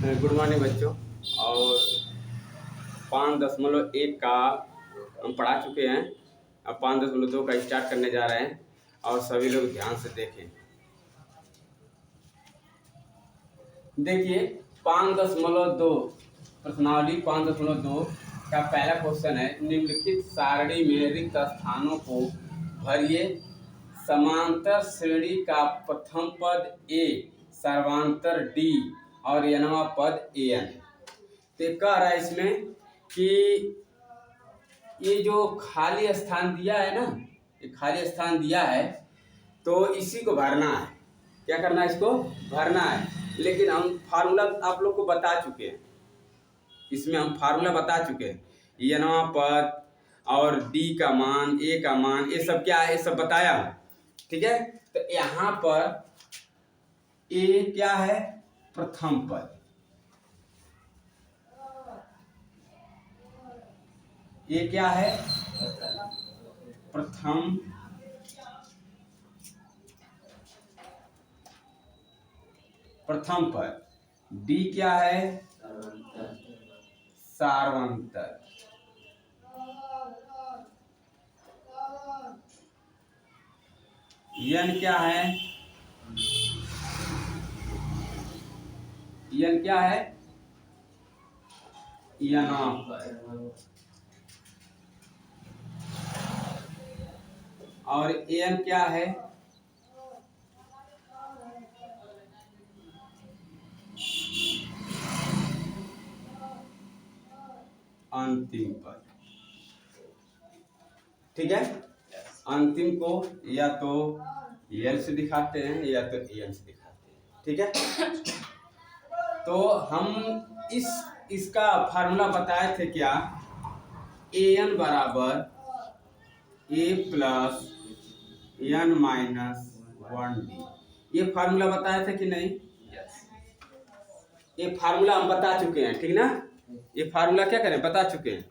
Good morning बच्चों। और 5.1 का हम पढ़ा चुके हैं। अब 5.2 का स्टार्ट करने जा रहे हैं और सभी लोग ध्यान से देखें। देखिए 5.2 प्रश्नावली 5.2 का पहला क्वेश्चन है, निम्नलिखित सारणी में रिक्त स्थानों को भरिए। समांतर श्रेणी का प्रथम पद ए, सर्वांतर डी और nवां पद an है। तो कह रहा है इसमें कि ये जो खाली स्थान दिया है ना, ये खाली स्थान दिया है तो इसी को भरना है। क्या करना है? इसको भरना है। लेकिन हम फार्मूला आप लोग को बता चुके हैं, इसमें हम फार्मूला बता चुके हैं। nवां पद और d का मान, a का मान, ये सब क्या है, ये सब बताया हूँ। ठीक है, तो यहाँ पर a क्या है? प्रथम पद। ये क्या है? प्रथम पद। डी क्या है? सार्वंतर। n क्या है? n क्या है? nवां पद। और an क्या है? अंतिम पद। ठीक है, अंतिम को या तो l से दिखाते हैं या तो an से दिखाते हैं। ठीक है, तो हम इसका फार्मूला बताए थे क्या? an बराबर a plus n minus 1d। ये फार्मूला बताए थे कि नहीं? ये फार्मूला हम बता चुके हैं, ठीक ना? ये फार्मूला क्या करें, बता चुके हैं।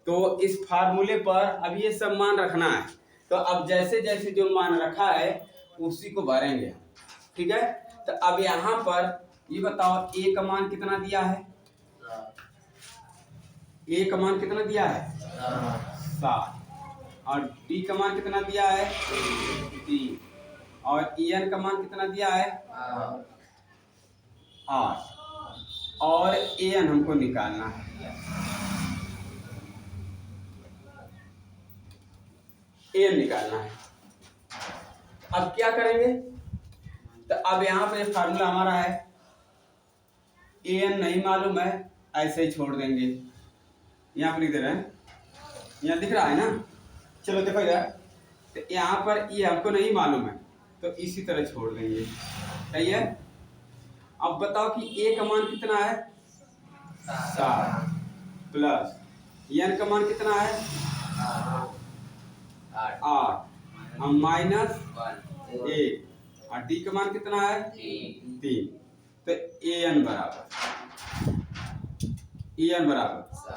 तो इस फार्मूले पर अब ये सब मान रखना है। तो अब जैसे जैसे जो मान रखा है उसी को भरेंगे। ठीक है, तो अब यहाँ पर ये बताओ a का मान कितना दिया है? a का मान कितना दिया है? 7। और d का मान कितना दिया है? 3। और en का मान कितना दिया है? 8। और an हमको निकालना है। an निकालना है। अब क्या करेंगे? तो अब यहाँ पे फार्मूला हमारा है, an नहीं मालूम है, ऐसे ही छोड़ देंगे। यहाँ पर लिख दे रहे हैं, यहाँ दिख रहा है ना? चलो देखो इधर, तो यहाँ पर ये हमको नहीं मालूम है तो इसी तरह छोड़ देंगे। सही है। अब बताओ कि a का मान कितना है? 7 प्लस n का मान कितना है? 8 और माइनस 1 और d का मान कितना है? 3। तो an बराबर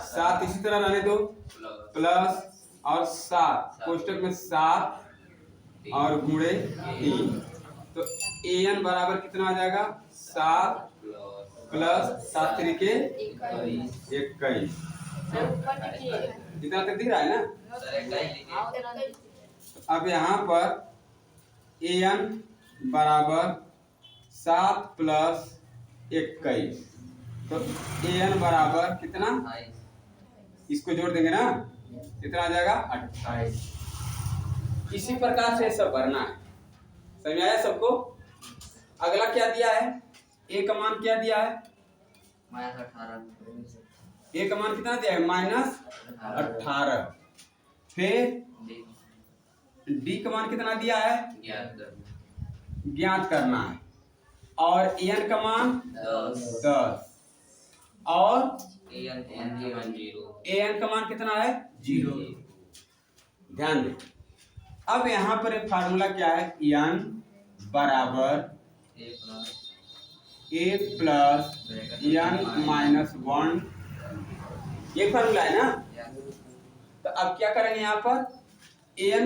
7 इसी तरह रहने दो, प्लस और 7 कोष्टक में 7 और गुणे 3। तो an बराबर कितना आ जाएगा? 7 प्लस 7 तरीके 21। इतना तक दिख रहा है ना? अब यहाँ पर an बराबर 7 प्लस 21, तो an बराबर कितना? इसको जोड़ देंगे ना, कितना आ जाएगा? 28। इसी प्रकार से सब भरना है। समझ आया सबको? अगला क्या दिया है? a का मान क्या दिया है? a का मान कितना दिया है? -18। फिर d का मान कितना दिया है? ज्ञात करना है। और n का मान 10 और an का मान कितना है? 0। ध्यान दें। अब यहाँ पर एक फार्मूला क्या है? n बराबर a प्लस n माइनस 1, ये फार्मूला है ना? तो अब क्या करेंगे यहाँ पर? an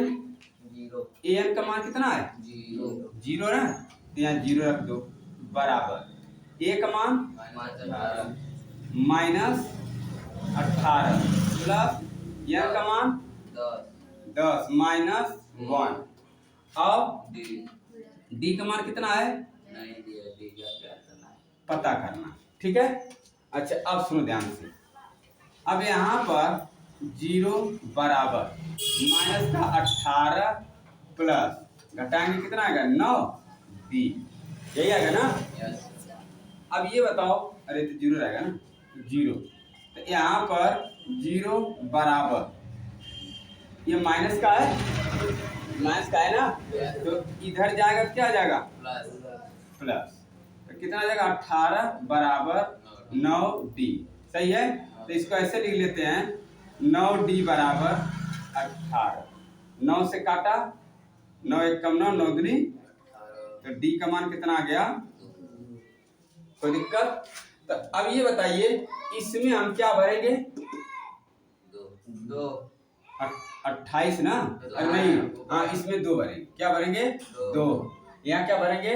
का मान कितना है? 0 ना? तो यहाँ 0 रख दो, बराबर ए का मान -18 प्लस एन का मान 10 -1। अब डी का मान कितना है पता करना, ठीक है। अच्छा अब सुनो ध्यान से, अब यहाँ पर 0 बराबर माइनस का 18 प्लस घटाएंगे कितना आएगा 9 डी, यही आएगा ना। अब ये बताओ, अरे तो 0 रहेगा ना, 0 तो यहाँ पर 0 बराबर ये माइनस का है, माइनस का है ना, तो इधर जाएगा क्या आ जाएगा प्लस, तो कितना आ जाएगा 18 बराबर 9 डी, सही है। तो इसको ऐसे लिख लेते हैं 9 डी बराबर 18, 9 से काटा 9 एक कम 9, 9 दूनी, तो डी का मान कितना आ गया, कोई दिक्कत। तो अब ये बताइए इसमें हम क्या भरेंगे 28 ना, अरे नहीं हाँ इसमें 2 भरेंगे, क्या भरेंगे 2, यहाँ क्या भरेंगे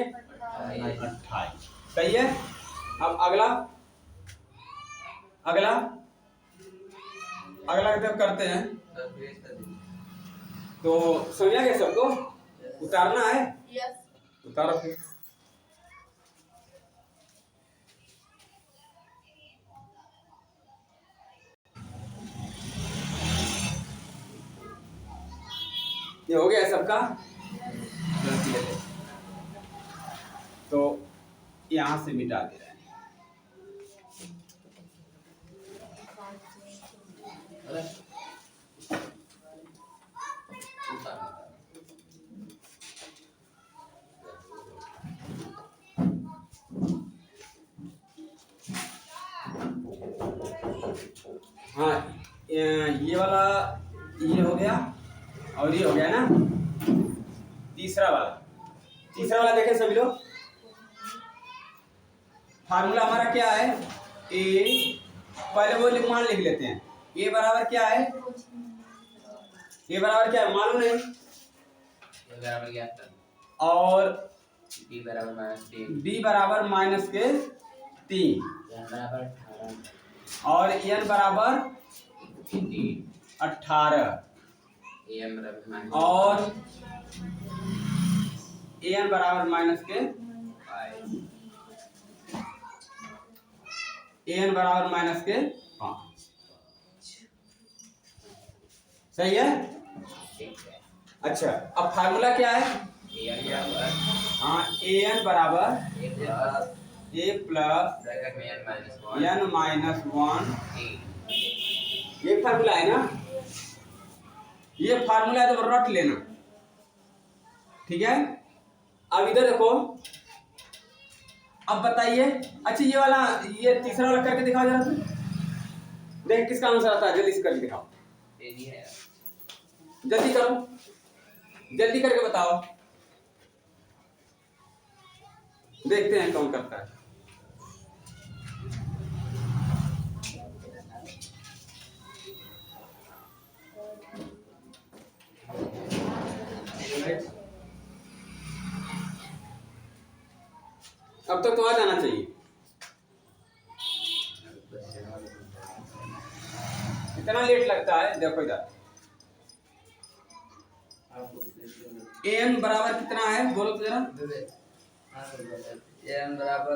28, सही है। अब अगला अगला अगला करते हैं, तो समझ गए सबको, उतारना है उतारो फिर। ये हो गया सबका, तो यहां से मिटा दे रहे हैं। हाँ ये वाला ये हो गया और ये हो गया ना, तीसरा वाला देखें सभी लोग, फार्मूला हमारा क्या है, ए पहले वो मान लिख लेते हैं, ए बराबर क्या है, ए बराबर क्या है मालूम नहीं, और डी बराबर माइनस के 3 और एन बराबर 18 और एन बराबर माइनस के 5, सही है। अच्छा अब फार्मूला क्या है, हाँ एन बराबर ए प्लस एन माइनस 1, ये फार्मूला है ना, ये फार्मूला है तो रट लेना, ठीक है। अब इधर देखो, अब बताइए, अच्छा ये वाला ये तीसरा वाला करके दिखाओ जरा, तुम देख किसका आंसर आता है, जल्दी से करके दिखाओ, जल्दी करो, जल्दी करके बताओ, देखते हैं कौन करता है। अब तक तो आ जाना चाहिए, इतना लेट लगता है, देखो इधर एन बराबर कितना है बोलो तो जरा, एन बराबर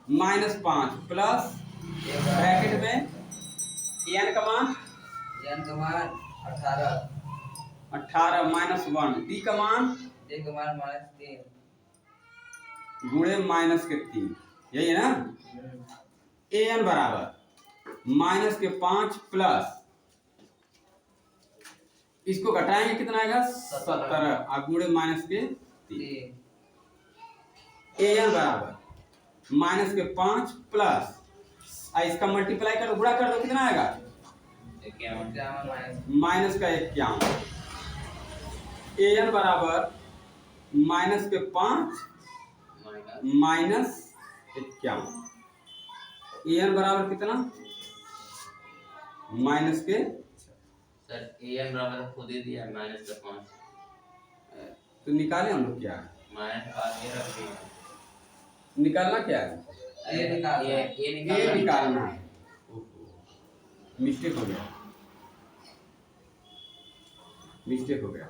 -5 प्लस ब्रैकेट में एन का मान 18 -1, डी का मान -3 गुणे माइनस के 3, यही है ना। एन बराबर माइनस के 5 प्लस इसको घटाएंगे कितना आएगा 17 और गुणे माइनस के 3, एन बराबर माइनस के 5 प्लस इसका मल्टीप्लाई कर दो, गुणा कर दो, कितना आएगा माइनस का 51, एन बराबर माइनस के 5 माइनस 51, एन बराबर कितना माइनस के, सर एन बराबर खुद ही दिया -5, तो निकाले हम लोग क्या -5 ये रख दिया, निकालना क्या है? ये ए निकालना है। मिस्टेक हो गया, मिस्टेक हो गया।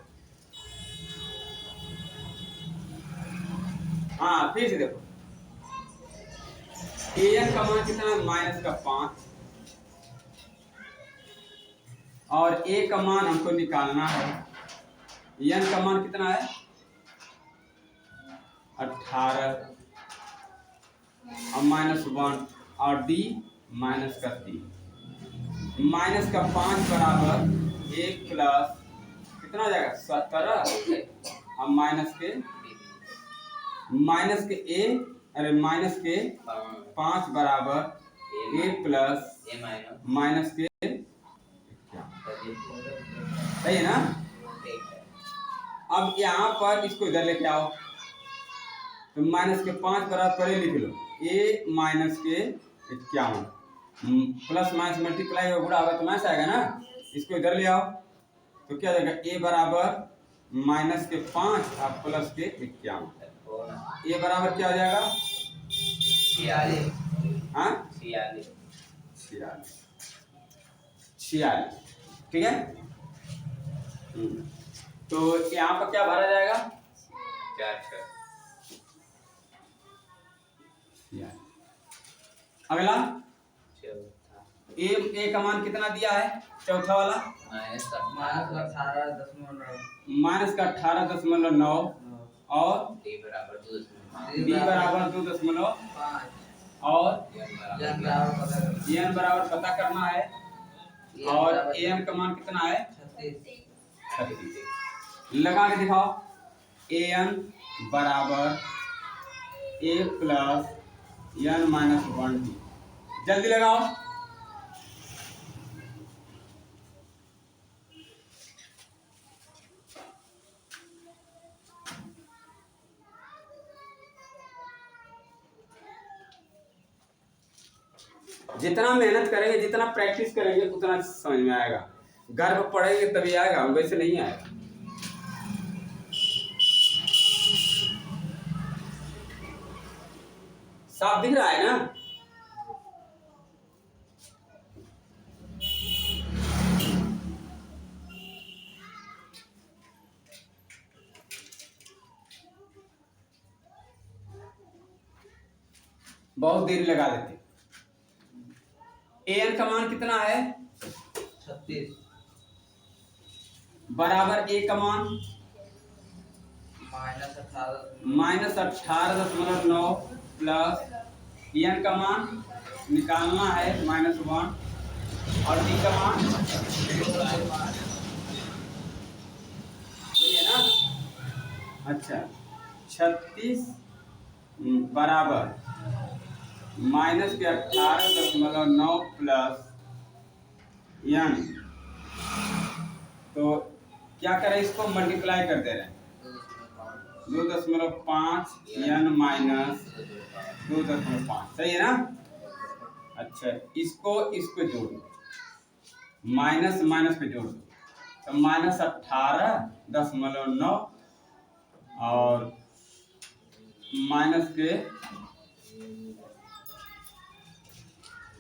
हाँ फिर से देखो, an का मान कितना है? -5, और a का मान हमको निकालना है। n का मान कितना है? 18 और -1 और d -3। -5 बराबर 1 प्लस कितना हो जाएगा? 17 और माइनस के a, अरे माइनस के 5 बराबर a प्लस माइनस के, सही है ना? अब यहाँ पर इसको इधर लेके आओ, तो -5 बराबर पहले लिख लो a माइनस के 51, प्लस माइनस मल्टीप्लाई गुणा होगा तो माइनस आएगा ना। इसको इधर ले आओ तो क्या जाएगा? a बराबर -5 और प्लस के 51, a बराबर क्या हो जाएगा? 46। ठीक है। तो यहाँ पर क्या भरा जाएगा? 4। अगला ए का मान कितना दिया है? चौथा वाला -18.9 और d बराबर 2.5 और n बराबर पता करना है, और an का मान कितना है? 36। लगा के दिखाओ, an बराबर a plus n minus 1d। जल्दी लगाओ। जितना मेहनत करेंगे, जितना प्रैक्टिस करेंगे, उतना समझ में आएगा। घर पर पढ़ेंगे तभी आएगा, वैसे नहीं आएगा। साफ दिख रहा है ना? बहुत देर लगा देते। an का मान कितना है? 36 बराबर a का मान -18.9 प्लस n का मान निकालना है -1 और d का मान यही है ना? अच्छा, 36 बराबर -18.9 प्लस n, तो क्या करें? इसको मल्टीप्लाई कर दे रहे हैं। 2.5 n माइनस 2.5, सही है ना? अच्छा, इसको जोड़ दो, माइनस माइनस पे जोड़ दो, तो -18.9 और माइनस के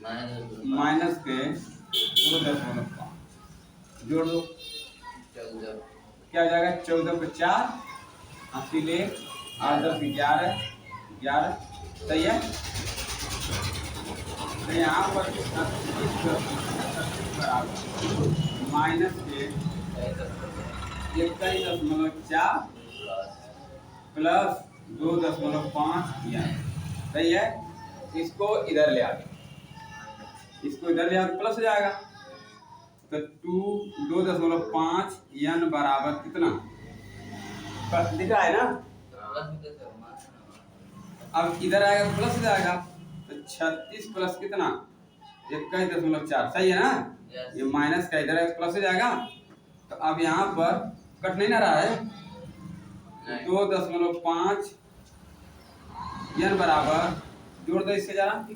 -2.5 जोड़ दो, क्या हो जाएगा? 14 को 4, 80 ले 8 10 11, सही है। तो यहाँ पर माइनस के 21.4 प्लस 2.5, सही है। इसको इधर ले आ, इसको इधर ले आ तो प्लस हो जाएगा, तो 2.5 n बराबर कितना? दिख रहा है ना? अब इधर आएगा तो प्लस हो जाएगा, तो 36 प्लस कितना? 21.4, सही है ना? ये माइनस का इधर प्लस हो जाएगा। तो अब यहाँ पर कट नहीं ना रहा है, 2.5 n बराबर, जोड़ दो इससे जरा,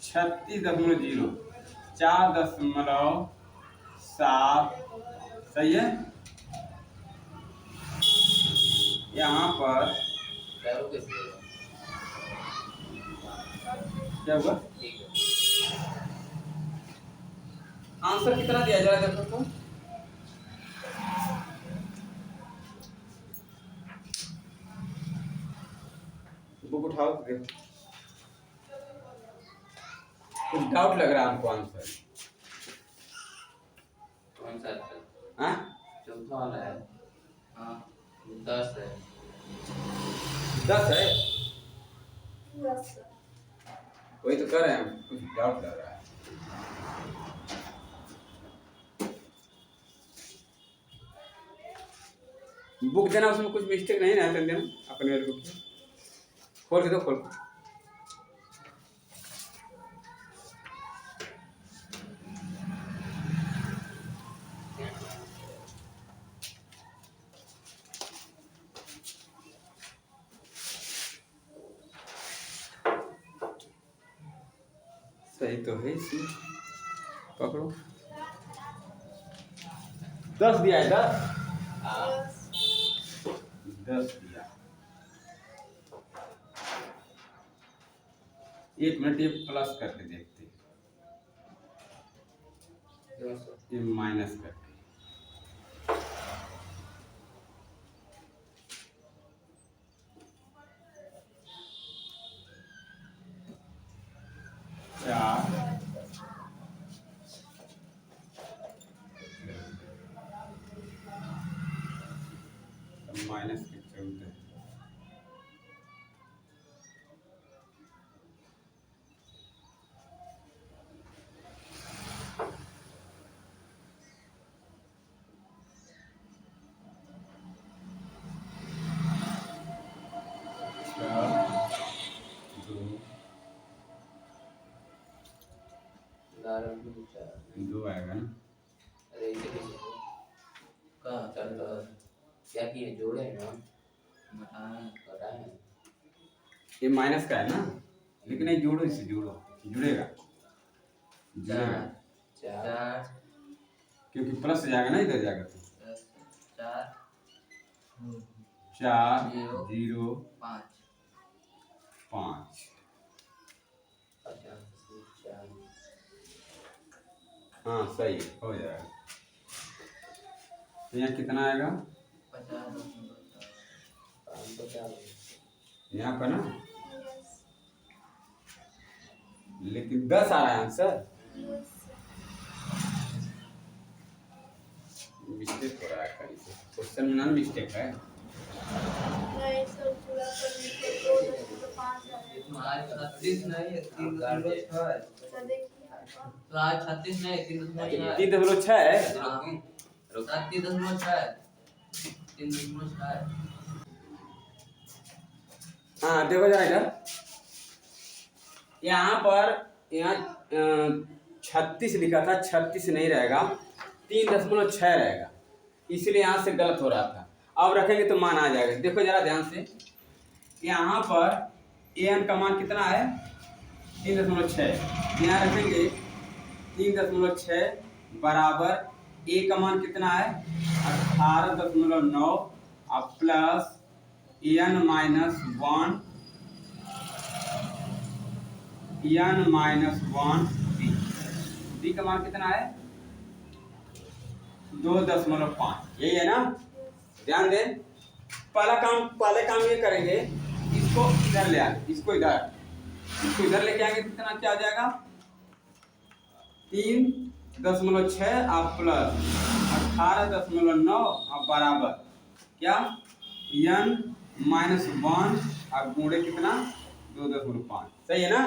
36.0 4.7, सही है। यहाँ पर एरो कैसे होगा? क्या हुआ? ठीक है। आंसर कितना दिया जरा देखो तो। बुक उठाओ तो देखो। कुछ डाउट लग रहा है हमको आंसर। कौन सा है? हाँ? चौथा वाला है। हाँ 10 है। 10 है। वही तो कर रहे हैं हम, कुछ डाउट लग रहा है। बुक देना, उसमें कुछ मिस्टेक नहीं ना देना अपने वाली बुक में। खोल के दो, खोल के। सही तो है इसमें, पकड़ो। 10 दिया है, 10 दिया। 1 मिनट, ये प्लस करके देखते हैं, ये माइनस करके। माइनस के चलते दो आएगा ना। अरे इसे कैसे कहाँ चल रहा है? क्या किए जोड़े ना घटाएं। ये माइनस का है ना, लेकिन ये जोड़ो, इसे जोड़ो, जुड़ेगा। 4 क्योंकि प्लस जाएगा ना, इधर जाएगा तो 4 0 5। हाँ सही हो जाएगा। तो यहाँ कितना आएगा? 50 यहाँ पर ना, लेकिन 10 आ रहा है आंसर। मिस्टेक हो रहा है कहीं से, क्वेश्चन में ना मिस्टेक है। आज 36 नहीं है 3.6 है। तो आज 36 नहीं 3.6 है। 3.6 है। 3.6 है। 3.6 है। हाँ देखो जरा इधर, यहाँ पर 36 लिखा था, 36 नहीं रहेगा, 3.6 रहेगा, इसलिए यहाँ से गलत हो रहा था। अब रखेंगे तो मान आ जाएगा। देखो जरा ध्यान से, यहाँ पर an का मान कितना है? 3.6। यहाँ रखेंगे 3.6 बराबर a का मान कितना है? 18.9 और प्लस n माइनस 1 d का मान कितना है? 2.5। यही है ना? ध्यान दे, पहले काम ये करेंगे, इसको इधर ले आए, इसको इधर लेके आएंगे, कितना क्या आ जाएगा? 3.6 और प्लस 18.9 और बराबर क्या? n माइनस 1 और गुणे कितना? 2.5। सही है ना?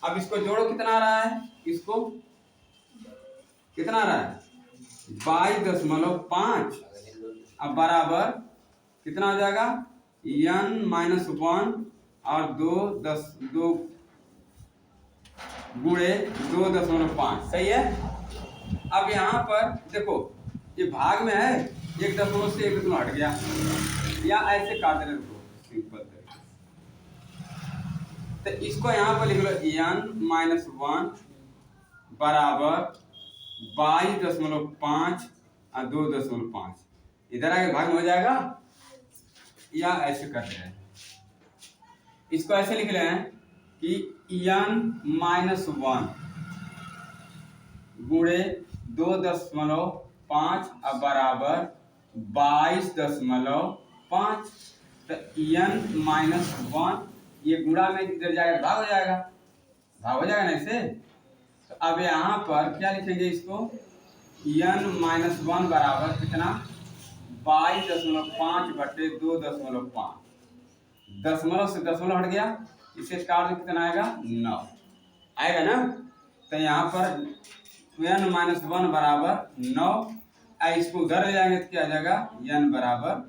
अब इसको जोड़ो, कितना आ रहा है? इसको कितना आ रहा है? 22.5 अब बराबर कितना हो जाएगा? n माइनस 1 और 2 गुणे 2.5। सही है? अब यहाँ पर देखो, ये भाग में है, 1 दशमलव से 1 दशमलव हट गया, या ऐसे काट देना, सिंपल तरीके। तो इसको यहाँ पर लिख लो, n माइनस 1 बराबर 22.5 और 2.5। इधर आगे भाग में हो जाएगा, या ऐसे कर रहे हैं। इसको ऐसे लिख रहे हैं कि n-1 गुणे 2.5 बराबर 22.5। तो n-1 ये गुणा में इधर जाएगा भाग हो जाएगा, भाग हो जाएगा ना इससे। तो अब यहाँ पर क्या लिखेंगे इसको, n-1 बराबर कितना, 22.5 बटे 2.5। दशमलव से दशमलव हट गया, इसे काट दो कितना आएगा, 9 आएगा ना। तो यहाँ पर n-1 बराबर 9, इसको उधर ले जाएंगे तो क्या आ जाएगा, n बराबर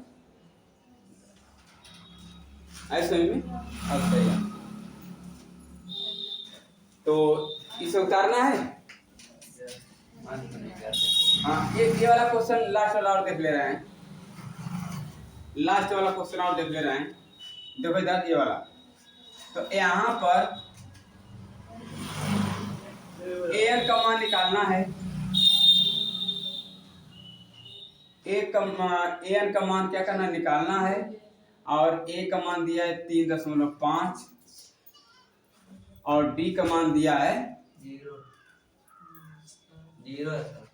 ऐसे में अब सही है। तो इसे उतारना है। हाँ, ये वाला क्वेश्चन लास्ट वाला और देख ले रहे हैं, लास्ट वाला क्वेश्चन और देख ले रहे हैं। देखो इधर ये वाला, तो यहाँ पर an का मान निकालना है। an का मान क्या करना है, निकालना है। और a का मान दिया है 3.5 और d का मान दिया है 0 0 है सर,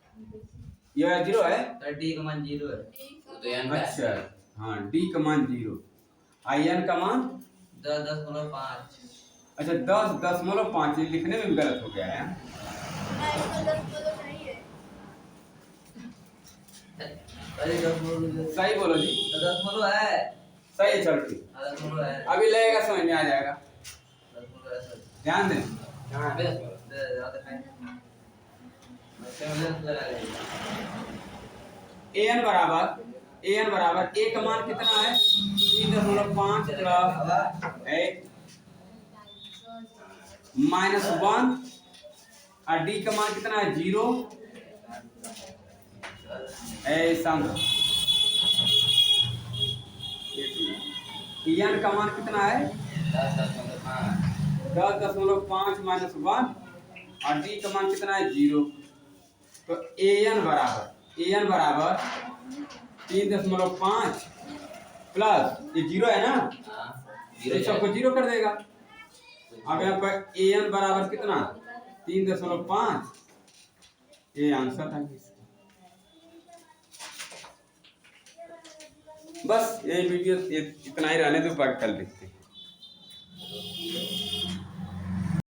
ये वाला 0 है, तो d का मान 0 है। तो n का अच्छा हाँ, d का मान 0, n का मान 10.5। अच्छा 10.5, ये लिखने में भी गलत हो गया है। अरे 10 सही बोलो जी, 10 है, सही है, चलो ठीक, 10 है, अभी लगेगा, समझ में आ जाएगा, 10 है सर। ध्यान दें। हाँ बे ज्यादा टाइम बच्चे मुझे लगा an बराबर a का मान कितना है, 3.5 प्लस 1 माइनस 1 और d का मान कितना है, 0 ऐसा। n का मान कितना है, 10.5 माइनस 1 और d का मान कितना है, 0। तो an बराबर 3.5 प्लस ये 0 है ना, ये सबको 0 कर देगा। अब यहाँ पर an बराबर कितना, 3.5, ये आंसर है। बस ये वीडियो इतना ही रहने दो, पर कल भी